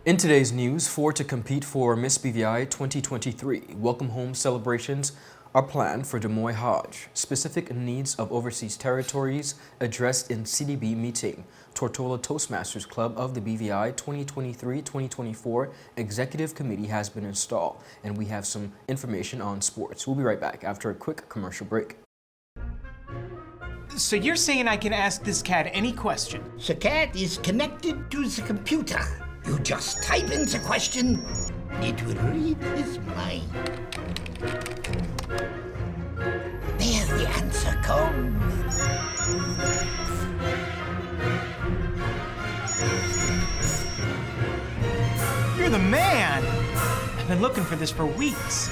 In today's news, to compete for Miss BVI 2023, welcome home celebrations are planned for BVICHA. Specific needs of overseas territories addressed in CDB meeting. Tortola Toastmasters Club of the BVI 2023-2024 Executive Committee has been installed, and we have some information on sports. We'll be right back after a quick commercial break. So you're saying I can ask this cat any question? The cat is connected to the computer. You just type in the question, it will read his mind. There the answer comes. You're the man! I've been looking for this for weeks.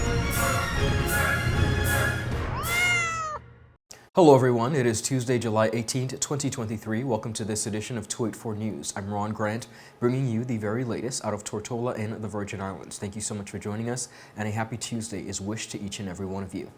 Hello everyone, it is Tuesday, July 18th, 2023. Welcome to this edition of 284 News. I'm Ron Grant, bringing you the very latest out of Tortola in the Virgin Islands. Thank you so much for joining us, and a happy Tuesday is wished to each and every one of you.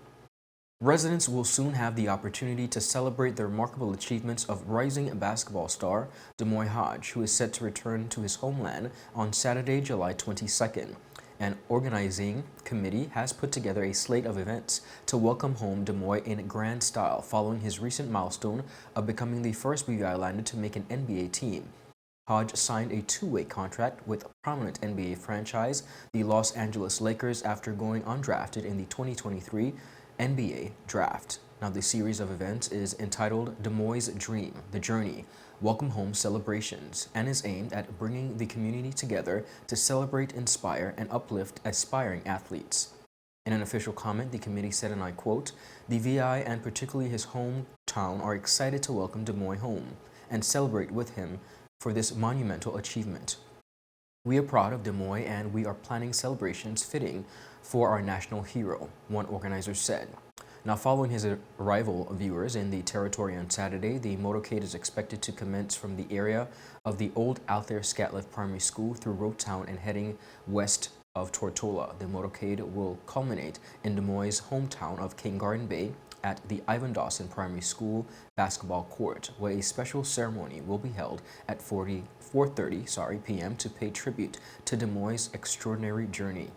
Residents will soon have the opportunity to celebrate the remarkable achievements of rising basketball star BVICHA, who is set to return to his homeland on Saturday, July 22nd. An organizing committee has put together a slate of events to welcome home BVI in grand style following his recent milestone of becoming the first BVI Islander to make an NBA team. Hodge signed a two-way contract with prominent NBA franchise, the Los Angeles Lakers, after going undrafted in the 2023 NBA Draft. Now, the series of events is entitled BVI's Dream, The Journey, Welcome Home Celebrations, and is aimed at bringing the community together to celebrate, inspire, and uplift aspiring athletes. In an official comment, the committee said, and I quote, "The VI and particularly his hometown are excited to welcome BVI home and celebrate with him for this monumental achievement. We are proud of BVI and we are planning celebrations fitting for our national hero," one organizer said. Now, following his arrival, viewers in the territory on Saturday, the motorcade is expected to commence from the area of the old Alther Scatliff Primary School through Road Town and heading west of Tortola. The motorcade will culminate in BVI's hometown of King Garden Bay at the Ivan Dawson Primary School basketball court, where a special ceremony will be held at 4:30 p.m. to pay tribute to BVI's extraordinary journey.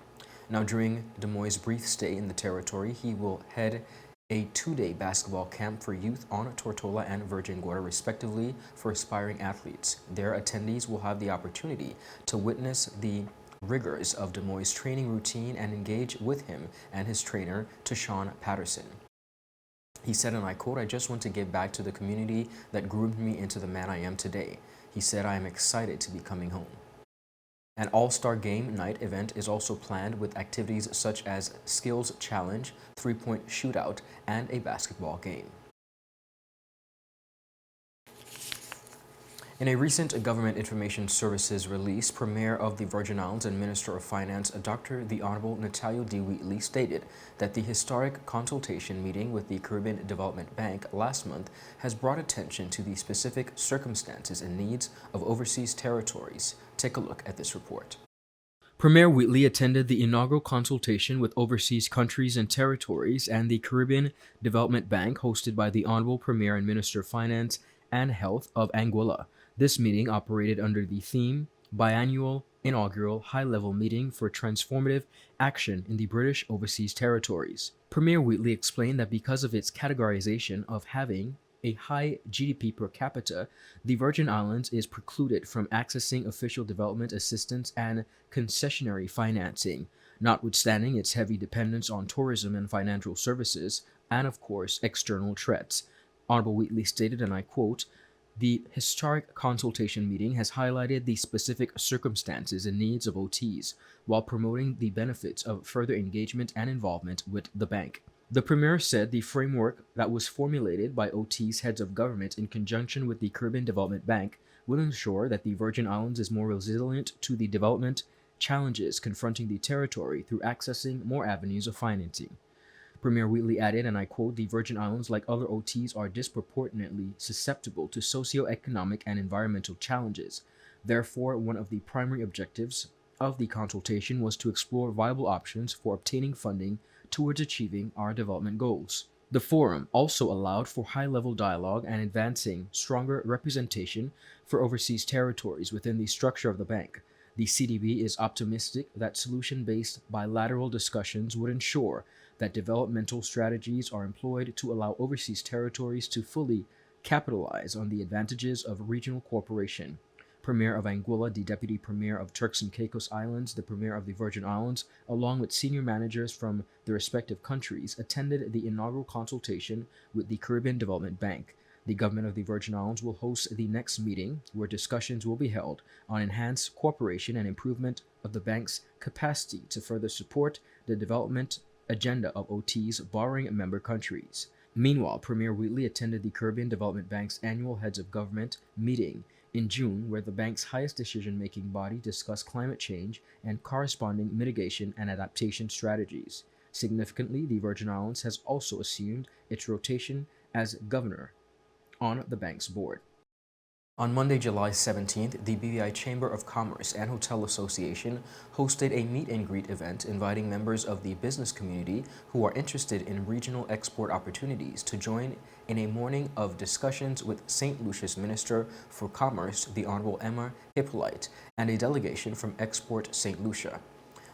Now, during BVI's brief stay in the territory, he will head a two-day basketball camp for youth on Tortola and Virgin Gorda, respectively, for aspiring athletes. Their attendees will have the opportunity to witness the rigors of BVI's training routine and engage with him and his trainer, Sean Patterson. He said, and I quote, "I just want to give back to the community that groomed me into the man I am today." He said, "I am excited to be coming home." An all-star game night event is also planned with activities such as skills challenge, three-point shootout, and a basketball game. In a recent Government Information Services release, Premier of the Virgin Islands and Minister of Finance, Dr. the Honorable Nathaniel D. Wheatley, stated that the historic consultation meeting with the Caribbean Development Bank last month has brought attention to the specific circumstances and needs of overseas territories. Take a look at this report. Premier Wheatley attended the inaugural consultation with overseas countries and territories and the Caribbean Development Bank hosted by the Honorable Premier and Minister of Finance and Health of Anguilla. This meeting operated under the theme Biannual Inaugural High-Level Meeting for Transformative Action in the British Overseas Territories. Premier Wheatley explained that because of its categorization of having a high GDP per capita, the Virgin Islands is precluded from accessing official development assistance and concessionary financing, notwithstanding its heavy dependence on tourism and financial services, and of course, external threats. Honorable Wheatley stated, and I quote, "The historic consultation meeting has highlighted the specific circumstances and needs of OTs while promoting the benefits of further engagement and involvement with the bank." The Premier said the framework that was formulated by OT's heads of government in conjunction with the Caribbean Development Bank will ensure that the Virgin Islands is more resilient to the development challenges confronting the territory through accessing more avenues of financing. Premier Wheatley added, and I quote, "The Virgin Islands, like other OTs, are disproportionately susceptible to socio-economic and environmental challenges. Therefore, one of the primary objectives of the consultation was to explore viable options for obtaining funding towards achieving our development goals. The forum also allowed for high-level dialogue and advancing stronger representation for overseas territories within the structure of the bank. The CDB is optimistic that solution-based bilateral discussions would ensure that developmental strategies are employed to allow overseas territories to fully capitalize on the advantages of regional cooperation. Premier of Anguilla, the Deputy Premier of Turks and Caicos Islands, the Premier of the Virgin Islands, along with senior managers from the respective countries, attended the inaugural consultation with the Caribbean Development Bank. The government of the Virgin Islands will host the next meeting where discussions will be held on enhanced cooperation and improvement of the bank's capacity to further support the development agenda of OT's borrowing member countries. Meanwhile, Premier Wheatley attended the Caribbean Development Bank's annual Heads of Government meeting in June, where the bank's highest decision-making body discussed climate change and corresponding mitigation and adaptation strategies. Significantly, the Virgin Islands has also assumed its rotation as governor on the bank's board. On Monday, July 17th, the BVI Chamber of Commerce and Hotel Association hosted a meet-and-greet event inviting members of the business community who are interested in regional export opportunities to join in a morning of discussions with St. Lucia's Minister for Commerce, the Honorable Emma Hippolyte, and a delegation from Export St. Lucia.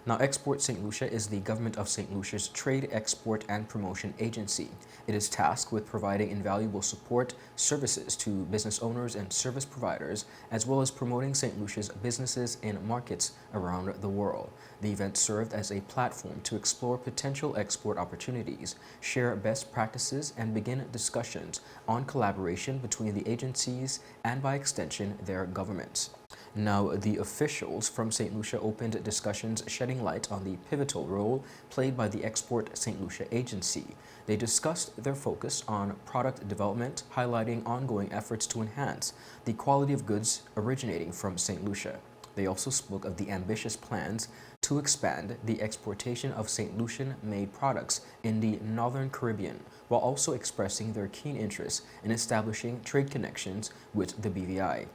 Now, Export St. Lucia is the government of St. Lucia's trade, export, and promotion agency. It is tasked with providing invaluable support services to business owners and service providers, as well as promoting St. Lucia's businesses in markets around the world. The event served as a platform to explore potential export opportunities, share best practices, and begin discussions on collaboration between the agencies and, by extension, their governments. Now, the officials from St. Lucia opened discussions shedding light on the pivotal role played by the Export St. Lucia agency. They discussed their focus on product development, highlighting ongoing efforts to enhance the quality of goods originating from St. Lucia. They also spoke of the ambitious plans to expand the exportation of St. Lucian-made products in the Northern Caribbean, while also expressing their keen interest in establishing trade connections with the BVI.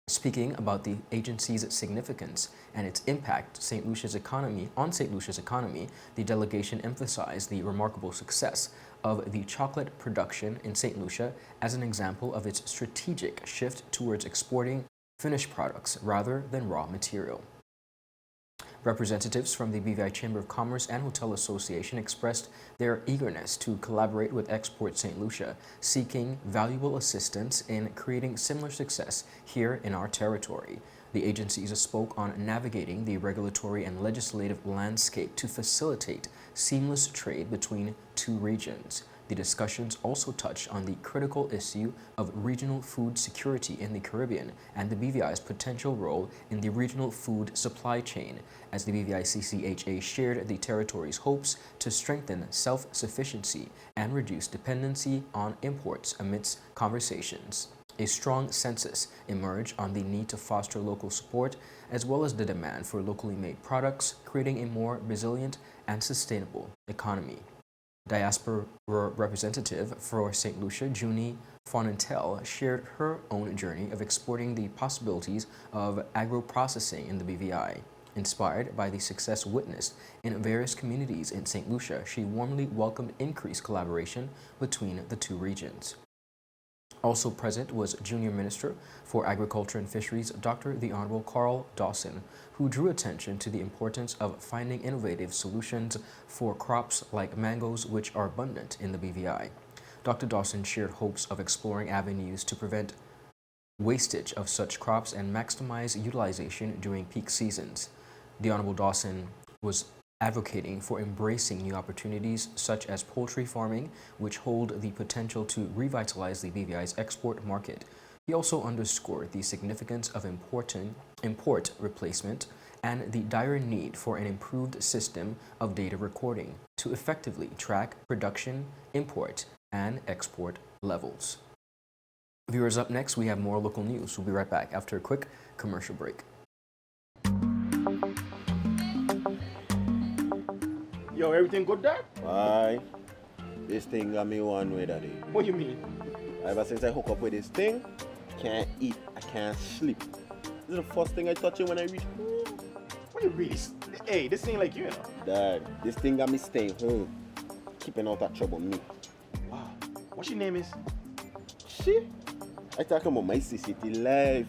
Speaking about the agency's significance and its impact on St. Lucia's economy, the delegation emphasized the remarkable success of the chocolate production in St. Lucia as an example of its strategic shift towards exporting finished products rather than raw material. Representatives from the BVI Chamber of Commerce and Hotel Association expressed their eagerness to collaborate with Export St. Lucia, seeking valuable assistance in creating similar success here in our territory. The agencies spoke on navigating the regulatory and legislative landscape to facilitate seamless trade between two regions. The discussions also touched on the critical issue of regional food security in the Caribbean and the BVI's potential role in the regional food supply chain, as the BVICHA shared the territory's hopes to strengthen self-sufficiency and reduce dependency on imports amidst conversations. A strong consensus emerged on the need to foster local support as well as the demand for locally made products, creating a more resilient and sustainable economy. Diaspora representative for St. Lucia, Junie Fonentel, shared her own journey of exploring the possibilities of agro-processing in the BVI. Inspired by the success witnessed in various communities in St. Lucia, she warmly welcomed increased collaboration between the two regions. Also present was Junior Minister for Agriculture and Fisheries, Dr. the Honorable Carl Dawson, who drew attention to the importance of finding innovative solutions for crops like mangoes, which are abundant in the BVI. Dr. Dawson shared hopes of exploring avenues to prevent wastage of such crops and maximize utilization during peak seasons. The Honorable Dawson was advocating for embracing new opportunities such as poultry farming, which hold the potential to revitalize the BVI's export market. He also underscored the significance of import replacement and the dire need for an improved system of data recording to effectively track production, import, and export levels. Viewers, up next, we have more local news. We'll be right back after a quick commercial break. Yo, everything good there? Aye. This thing got me one way, daddy. What you mean? Ever since I hook up with this thing, can't eat, I can't sleep. This is the first thing I touch it when I reach home. What you really? Hey, this ain't like you know. Dad, this thing got me staying home, keeping out that trouble me. Wow. What your name is? Shit. I talking about my city life.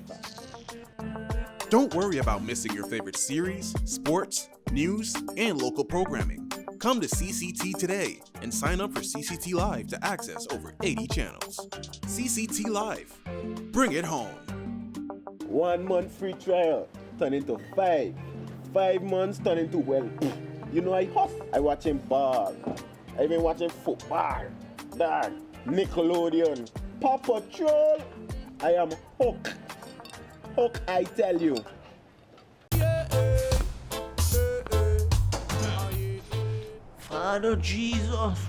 Don't worry about missing your favorite series, sports, news, and local programming. Come to CCT today and sign up for CCT Live to access over 80 channels. CCT Live. Bring it home. 1 month free trial turn into 5. 5 months turn into, well, you know I hot. I watching ball. I been watching football. Dad, Nickelodeon, Paw Patrol. I am hooked. Hook, I tell you. Father Jesus,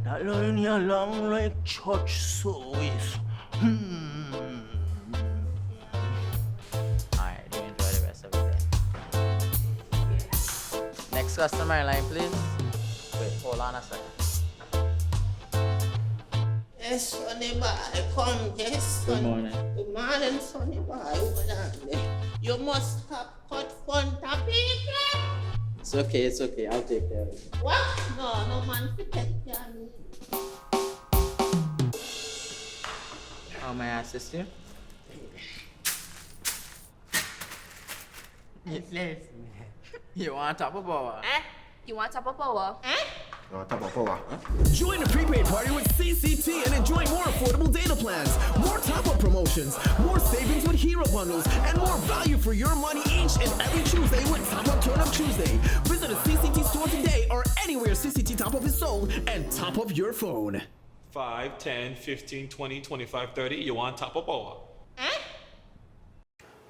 that line here long like church service. Alright, do enjoy the rest of it then. Next customer line, please. Wait, hold on a second. Yes, Sonny boy, come, yes, Sonny. Good morning. Good morning, Sonny boy. Hold on there. You must stop cut front of people. It's okay, I'll take care of it. What? No man to take care of me. How may I assist you? You want top of power? You want top of power? Join the prepaid party with CCT and enjoy more affordable data plans, more top-up promotions, more savings with hero bundles, and more value for your money each and every Tuesday with Top Up Turn Up Tuesday. Visit a CCT store today or anywhere CCT Top Up is sold and top up your phone. 5, 10, 15, 20, 25, 30. You want top of power?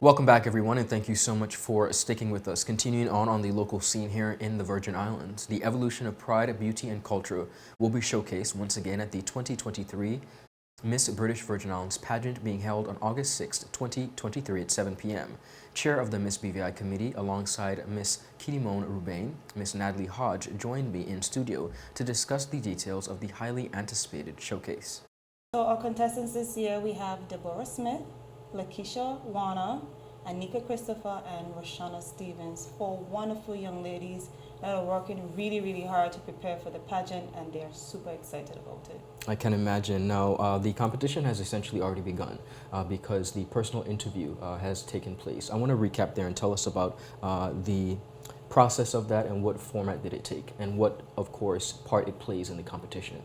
Welcome back, everyone, and thank you so much for sticking with us. Continuing on the local scene here in the Virgin Islands, the evolution of pride, beauty, and culture will be showcased once again at the 2023 Miss British Virgin Islands pageant being held on August 6, 2023 at 7 p.m. Chair of the Miss BVI committee, alongside Miss Kitimone Rubain, Miss Natalie Hodge, joined me in studio to discuss the details of the highly anticipated showcase. So our contestants this year, we have Deborah Smith, Lakeisha Warner, Anika Christopher, and Roshana Stevens, 4 wonderful young ladies that are working really, really hard to prepare for the pageant, and they're super excited about it. I can imagine. Now, the competition has essentially already begun because the personal interview has taken place. I want to recap there and tell us about the process of that and what format did it take and what, of course, part it plays in the competition.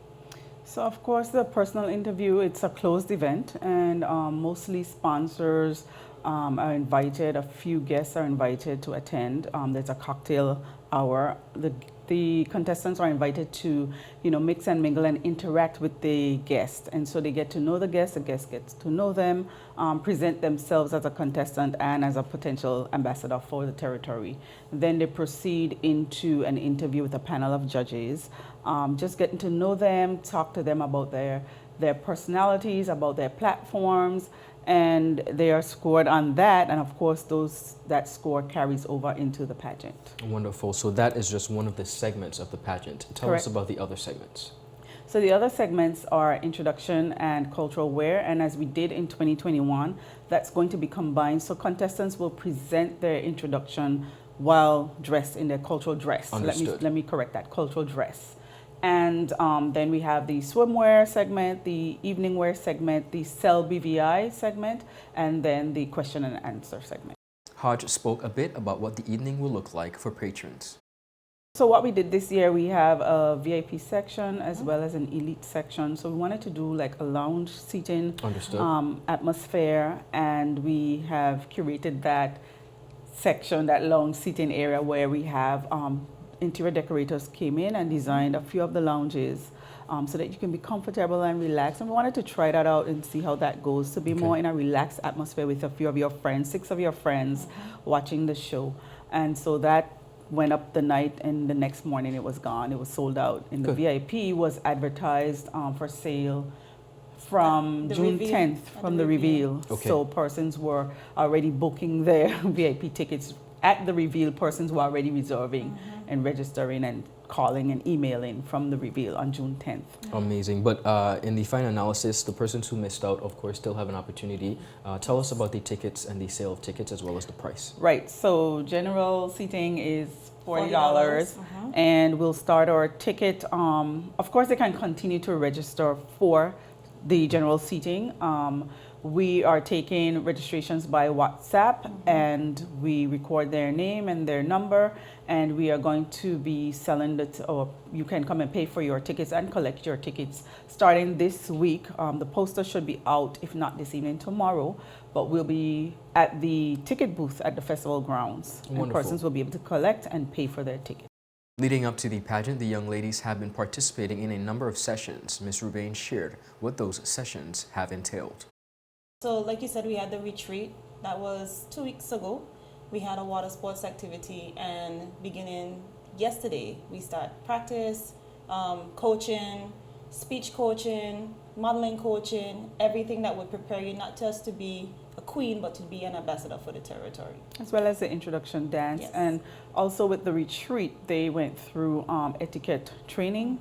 So, of course, the personal interview, it's a closed event, and mostly sponsors are invited. A few guests are invited to attend. There's a cocktail hour. The contestants are invited to, mix and mingle and interact with the guest. And so they get to know the guest gets to know them, present themselves as a contestant and as a potential ambassador for the territory. Then they proceed into an interview with a panel of judges, just getting to know them, talk to them about their personalities, about their platforms, and they are scored on that, and of course that score carries over into the pageant. Wonderful. So that is just one of the segments of the pageant. Tell Correct. us about the other segments. So the other segments are introduction and cultural wear, and as we did in 2021, that's going to be combined. So contestants will present their introduction while dressed in their cultural dress. Understood. Let me correct that, cultural dress. And then we have the swimwear segment, the evening wear segment, the Sell BVI segment, and then the question and answer segment. Hodge spoke a bit about what the evening will look like for patrons. So what we did this year, we have a VIP section as well as an elite section. So we wanted to do like a lounge seating atmosphere, and we have curated that section, that lounge seating area, where we have interior decorators came in and designed a few of the lounges so that you can be comfortable and relaxed. And we wanted to try that out and see how that goes, to be more in a relaxed atmosphere with a few of your friends, 6 of your friends watching the show. And so that went up the night, and the next morning it was gone. It was sold out. And the VIP was advertised for sale from June 10th, from the reveal. So persons were already booking their VIP tickets at the reveal. Persons were already reserving and registering and calling and emailing from the reveal on June 10th. Amazing. But in the final analysis, the persons who missed out, of course, still have an opportunity. Tell us about the tickets and the sale of tickets as well as the price. Right. So general seating is $40. And we'll start our ticket. Of course, they can continue to register for the general seating. We are taking registrations by WhatsApp, and we record their name and their number, and we are going to be selling it, or you can come and pay for your tickets and collect your tickets starting this week. The poster should be out, if not this evening, tomorrow, but we'll be at the ticket booth at the festival grounds. Wonderful. And persons will be able to collect and pay for their tickets. Leading up to the pageant, the young ladies have been participating in a number of sessions. Ms. Rubain shared what those sessions have entailed. So like you said, we had the retreat. That was 2 weeks ago. We had a water sports activity, and beginning yesterday, we start practice, coaching, speech coaching, modeling coaching, everything that would prepare you not just to be a queen, but to be an ambassador for the territory. As well as the introduction dance. Yes. And also with the retreat, they went through etiquette training,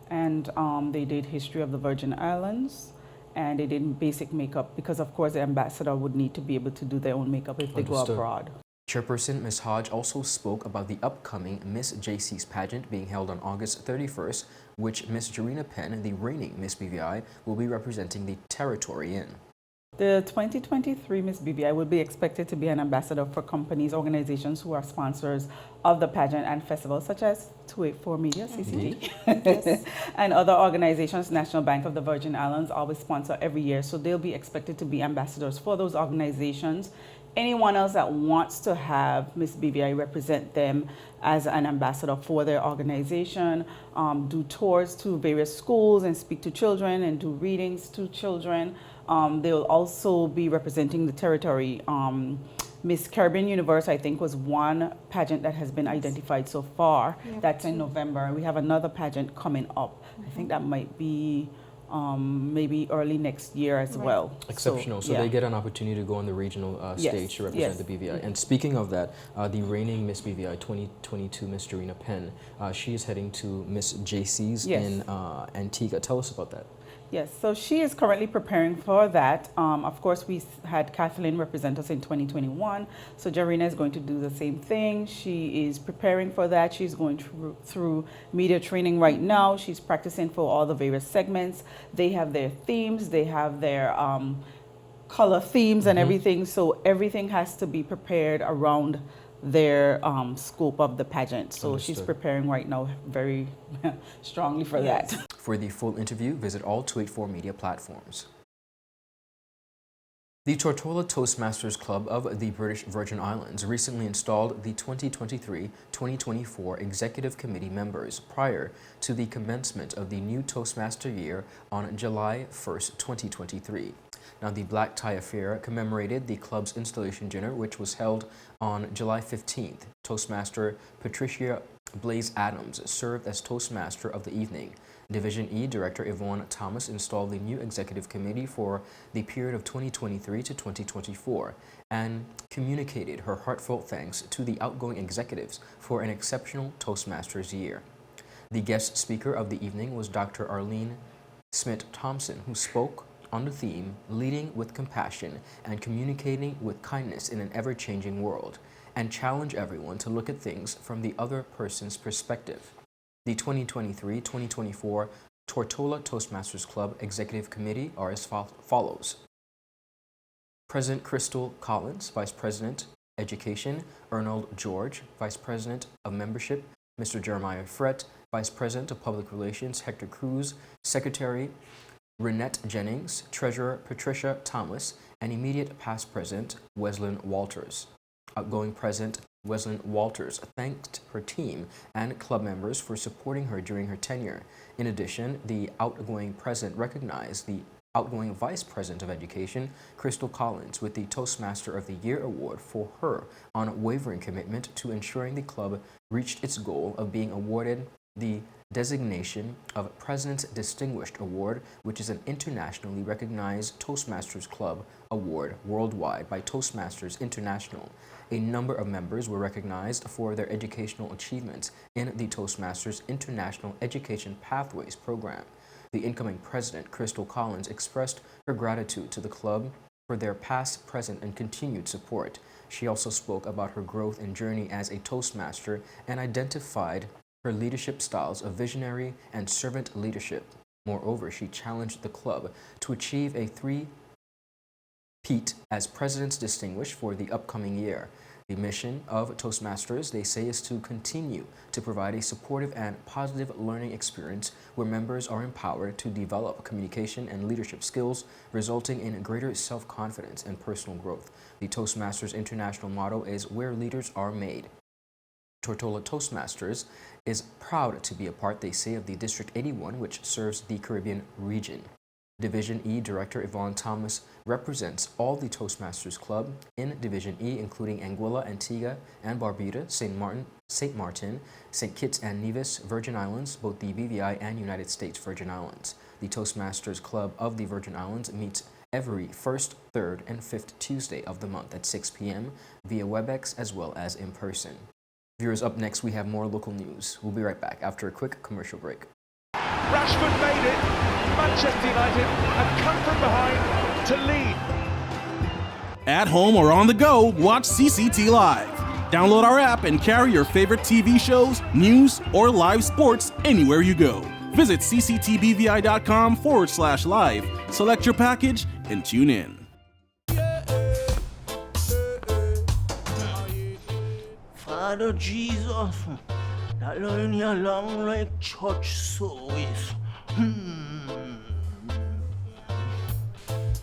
and they did history of the Virgin Islands, and they did basic makeup, because of course the ambassador would need to be able to do their own makeup if they go abroad. Chairperson Ms. Hodge also spoke about the upcoming Miss JC's pageant being held on August 31st, which Ms. Jarena Penn, the reigning Miss BVI, will be representing the territory in. The 2023 Miss BVI will be expected to be an ambassador for companies, organizations who are sponsors of the pageant and festival, such as 284 Media, CCT, Yes. and other organizations. National Bank of the Virgin Islands always sponsor every year, so they'll be expected to be ambassadors for those organizations. Anyone else that wants to have Miss BVI represent them as an ambassador for their organization, do tours to various schools and speak to children and do readings to children. They will also be representing the territory. Miss Caribbean Universe, I think, was one pageant that has been identified so far. That's in November. We have another pageant coming up. I think that might be maybe early next year as well. Exceptional. So they get an opportunity to go on the regional stage to represent the BVI. And speaking of that, the reigning Miss BVI 2022, Miss Jarena Penn, she is heading to Miss JC's in Antigua. Tell us about that. Yes, so she is currently preparing for that. Of course, we had Kathleen represent us in 2021. So Jarena is going to do the same thing. She is preparing for that. She's going through media training right now. She's practicing for all the various segments. They have their themes. They have their color themes and everything. So everything has to be prepared around their scope of the pageant. So she's preparing right now very strongly for that. For the full interview, visit all 284 media platforms. The Tortola Toastmasters Club of the British Virgin Islands recently installed the 2023-2024 Executive Committee members prior to the commencement of the new Toastmaster year on July 1st, 2023. Now, the Black Tie Affair commemorated the club's installation dinner, which was held on July 15th. Toastmaster Patricia Blaze Adams served as Toastmaster of the evening. Division E Director Yvonne Thomas installed the new executive committee for the period of 2023 to 2024 and communicated her heartfelt thanks to the outgoing executives for an exceptional Toastmasters year. The guest speaker of the evening was Dr. Arlene Smith-Thompson, who spoke on the theme, Leading with Compassion and Communicating with Kindness in an Ever-Changing World, and challenge everyone to look at things from the other person's perspective. The 2023-2024 Tortola Toastmasters Club Executive Committee are as follows. President Crystal Collins, Vice President, Education, Arnold George, Vice President of Membership, Mr. Jeremiah Frett, Vice President of Public Relations, Hector Cruz, Secretary, Renette Jennings, Treasurer Patricia Thomas, and immediate past President Weslin Walters. Outgoing President Weslin Walters thanked her team and club members for supporting her during her tenure. In addition, the outgoing president recognized the outgoing Vice President of Education, Crystal Collins, with the Toastmaster of the Year award for her unwavering commitment to ensuring the club reached its goal of being awarded the designation of President's Distinguished Award, which is an internationally recognized Toastmasters Club award worldwide by Toastmasters International. A number of members were recognized for their educational achievements in the Toastmasters International Education Pathways program. The incoming president, Crystal Collins, expressed her gratitude to the club for their past, present, and continued support. She also spoke about her growth and journey as a Toastmaster and identified her leadership styles of visionary and servant leadership. Moreover, she challenged the club to achieve a Pete as President's Distinguished for the upcoming year. The mission of Toastmasters, they say, is to continue to provide a supportive and positive learning experience where members are empowered to develop communication and leadership skills, resulting in greater self-confidence and personal growth. The Toastmasters International motto is "Where Leaders Are Made." Tortola Toastmasters is proud to be a part, they say, of the District 81, which serves the Caribbean region. Division E Director Yvonne Thomas represents all the Toastmasters Club in Division E, including Anguilla, Antigua, and Barbuda, St. Martin, St. Kitts and Nevis, Virgin Islands, both the BVI and United States Virgin Islands. The Toastmasters Club of the Virgin Islands meets every first, third, and fifth Tuesday of the month at 6 p.m. via WebEx as well as in person. Viewers, up next we have more local news. We'll be right back after a quick commercial break. Rashford made it. Manchester United have come from behind to lead. At home or on the go, watch CCT Live. Download our app and carry your favorite TV shows, news, or live sports anywhere you go. Visit cctbvi.com/live, select your package, and tune in. Father Jesus, that line here long like church service.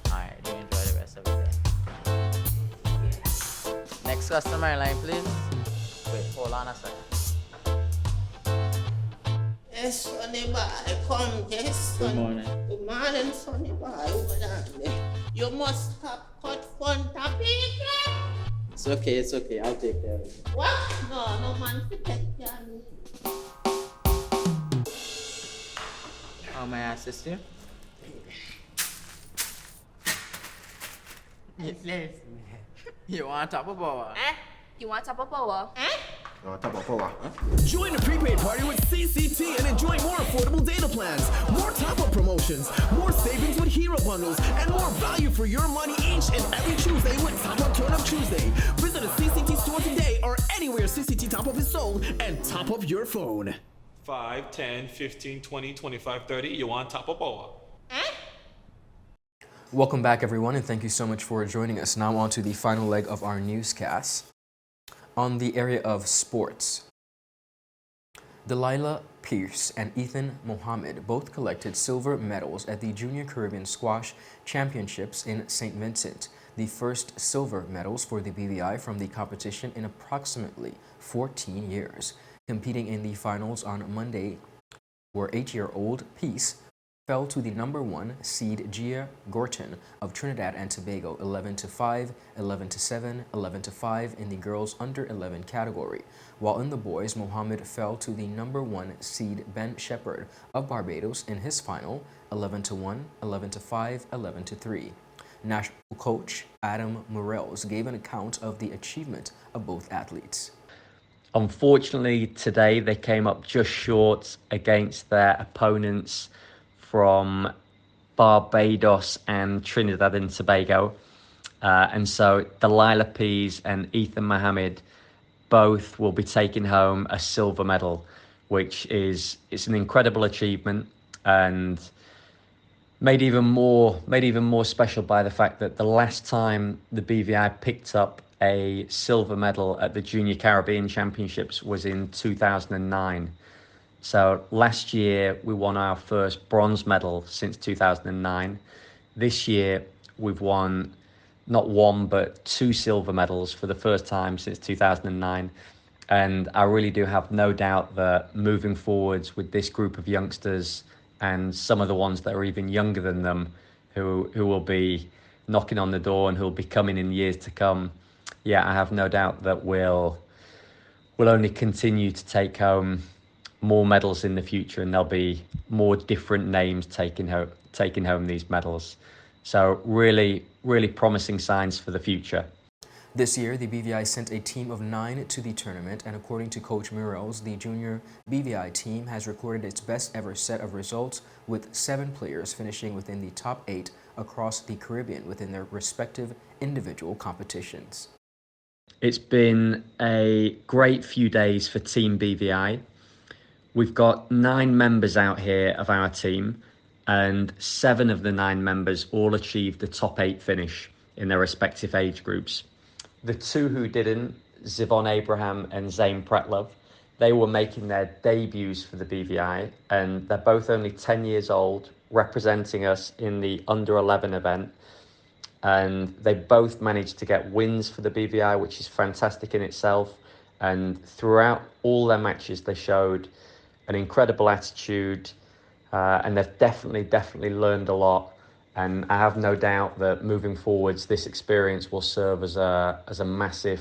Alright, do enjoy the rest of it then. Next customer line, please. Wait, hold on a second. Yes, Sonny boy, come, yes, Sonny. Good morning. Good morning, Sonny boy. Hold on. You must have cut front of people. It's okay, I'll take care of it. What? No man to take care of me. How may I assist you? Yes. You want top of power? You want top of power? Join the prepaid party with CCT and enjoy more affordable data plans, more top-up promotions, more savings with hero bundles, and more value for your money each and every Tuesday with Top-Up Turn-Up Tuesday. Visit a CCT store today or anywhere CCT Top-Up is sold and top up your phone. 5, 10, 15, 20, 25, 30. You want top of power? Welcome back, everyone, and thank you so much for joining us. Now on to the final leg of our newscast. On the area of sports, Delilah Pierce and Ethan Mohammed both collected silver medals at the Junior Caribbean Squash Championships in St. Vincent, the first silver medals for the BVI from the competition in approximately 14 years. Competing in the finals on Monday were 8-year-old Peace fell to the number 1 seed Gia Gorton of Trinidad and Tobago 11-5, 11-7, 11-5 in the girls under 11 category, while in the boys Mohammed fell to the number 1 seed Ben Shepherd of Barbados in his final 11-1, 11-5, 11-3. National coach Adam Morels gave an account of the achievement of both athletes. Unfortunately, today they came up just short against their opponents from Barbados and Trinidad and Tobago. And so Delilah Pease and Ethan Mohammed both will be taking home a silver medal, which it's an incredible achievement and made even more special by the fact that the last time the BVI picked up a silver medal at the Junior Caribbean Championships was in 2009. So last year we won our first bronze medal since 2009. This year we've won not one but 2 silver medals for the first time since 2009. And I really do have no doubt that moving forwards with this group of youngsters and some of the ones that are even younger than them who will be knocking on the door and who will be coming in years to come, I have no doubt that we'll only continue to take home more medals in the future, and there'll be more different names taking home these medals. So really promising signs for the future. This year, the BVI sent a team of 9 to the tournament, and according to Coach Murrells, the junior BVI team has recorded its best ever set of results, with 7 players finishing within the top 8 across the Caribbean within their respective individual competitions. It's been a great few days for Team BVI. We've got 9 members out here of our team, and 7 of the 9 members all achieved the top 8 finish, in their respective age groups. The two who didn't, Zivon Abraham and Zane Pretlove, they were making their debuts for the BVI, and they're both only 10 years old, representing us in the under-11 event. And they both managed to get wins for the BVI, which is fantastic in itself. And throughout all their matches, they showed an incredible attitude, and they've definitely learned a lot. And I have no doubt that moving forwards, this experience will serve as a massive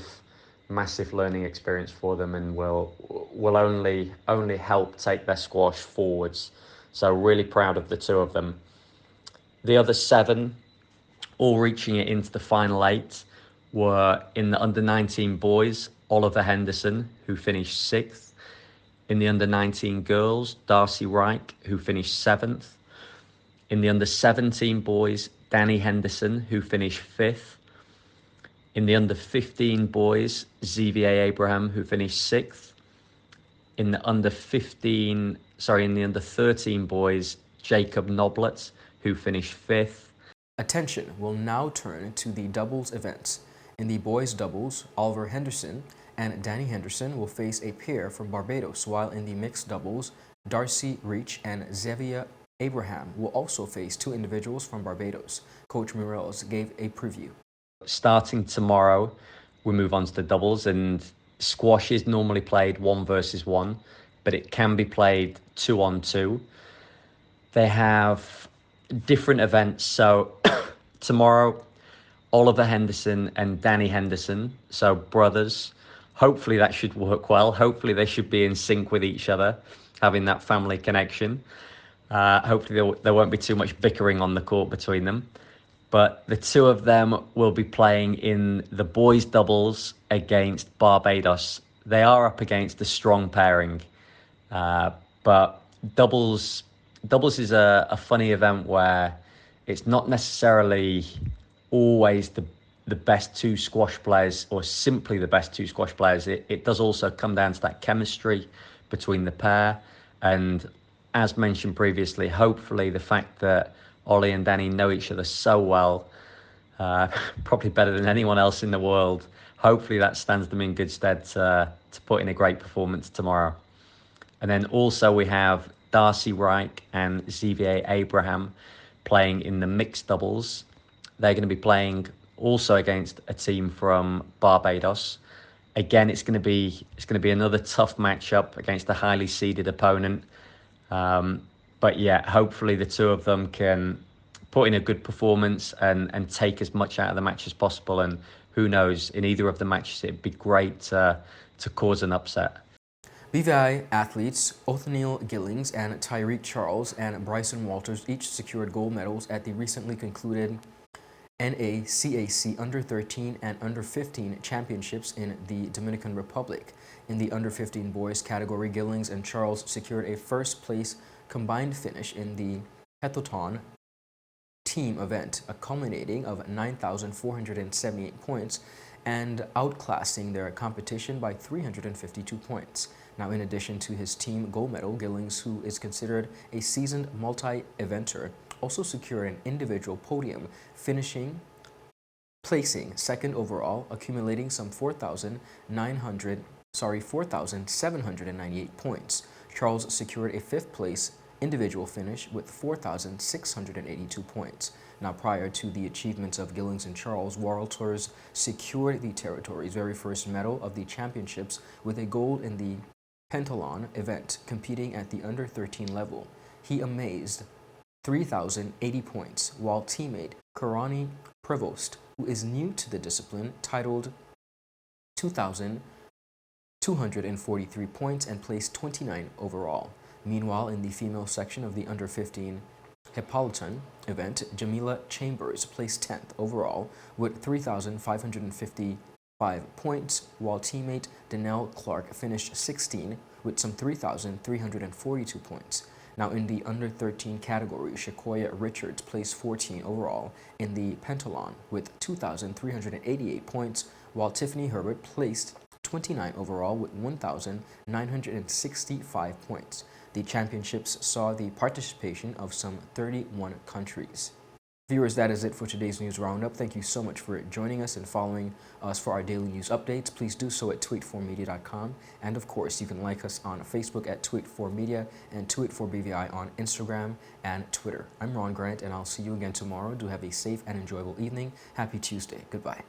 learning experience for them, and will only help take their squash forwards. So really proud of the two of them. The other 7, all reaching it into the final 8, were in the under-19 boys, Oliver Henderson, who finished 6th. In the under-19 girls, Darcy Reich, who finished 7th. In the under-17 boys, Danny Henderson, who finished 5th. In the under-15 boys, ZVA Abraham, who finished 6th. In the under-13 boys, Jacob Noblet, who finished 5th. Attention will now turn to the doubles events. In the boys doubles, Oliver Henderson and Danny Henderson will face a pair from Barbados, while in the mixed doubles, Darcy Reach and Xavier Abraham will also face 2 individuals from Barbados. Coach Morales gave a preview. Starting tomorrow, we move on to the doubles, and squash is normally played 1 versus 1, but it can be played 2 on 2. They have different events. So tomorrow, Oliver Henderson and Danny Henderson, so brothers. Hopefully that should work well. Hopefully they should be in sync with each other, having that family connection. Hopefully there won't be too much bickering on the court between them. But the two of them will be playing in the boys' doubles against Barbados. They are up against a strong pairing. But doubles is a funny event where it's not necessarily always the best 2 squash players, or simply the best 2 squash players. It does also come down to that chemistry between the pair. And as mentioned previously, hopefully the fact that Ollie and Danny know each other so well, probably better than anyone else in the world, hopefully that stands them in good stead to put in a great performance tomorrow. And then also we have Darcy Reich and ZVA Abraham playing in the mixed doubles. They're going to be playing also against a team from Barbados. Again, it's going to be another tough matchup against a highly seeded opponent. But yeah, hopefully the two of them can put in a good performance and take as much out of the match as possible. And who knows, in either of the matches, it'd be great to cause an upset. BVI athletes Othniel Gillings and Tyreek Charles and Bryson Walters each secured gold medals at the recently concluded NACAC Under-13 and Under-15 championships in the Dominican Republic. In the Under-15 boys category, Gillings and Charles secured a first-place combined finish in the Hectathon team event, a culminating of 9,478 points and outclassing their competition by 352 points. Now, in addition to his team gold medal, Gillings, who is considered a seasoned multi-eventer, also secured an individual podium, placing 2nd overall, accumulating some 4,798 points. Charles secured a 5th place individual finish with 4,682 points. Now, prior to the achievements of Gillings and Charles, Walters secured the territory's very first medal of the championships with a gold in the pentathlon event, competing at the under-13 level. He amazed 3,080 points, while teammate Karani Prevost, who is new to the discipline, titled 2,243 points and placed 29 overall. Meanwhile, in the female section of the under-15 Hippolyton event, Jamila Chambers placed 10th overall with 3,555 points, while teammate Danelle Clark finished 16 with some 3,342 points. Now, in the under-13 category, Shakoya Richards placed 14 overall in the pentathlon with 2,388 points, while Tiffany Herbert placed 29 overall with 1,965 points. The championships saw the participation of some 31 countries. Viewers, that is it for today's news roundup. Thank you so much for joining us and following us for our daily news updates. Please do so at tweet4media.com. And of course, you can like us on Facebook at tweet4media and tweet4BVI on Instagram and Twitter. I'm Ron Grant, and I'll see you again tomorrow. Do have a safe and enjoyable evening. Happy Tuesday. Goodbye.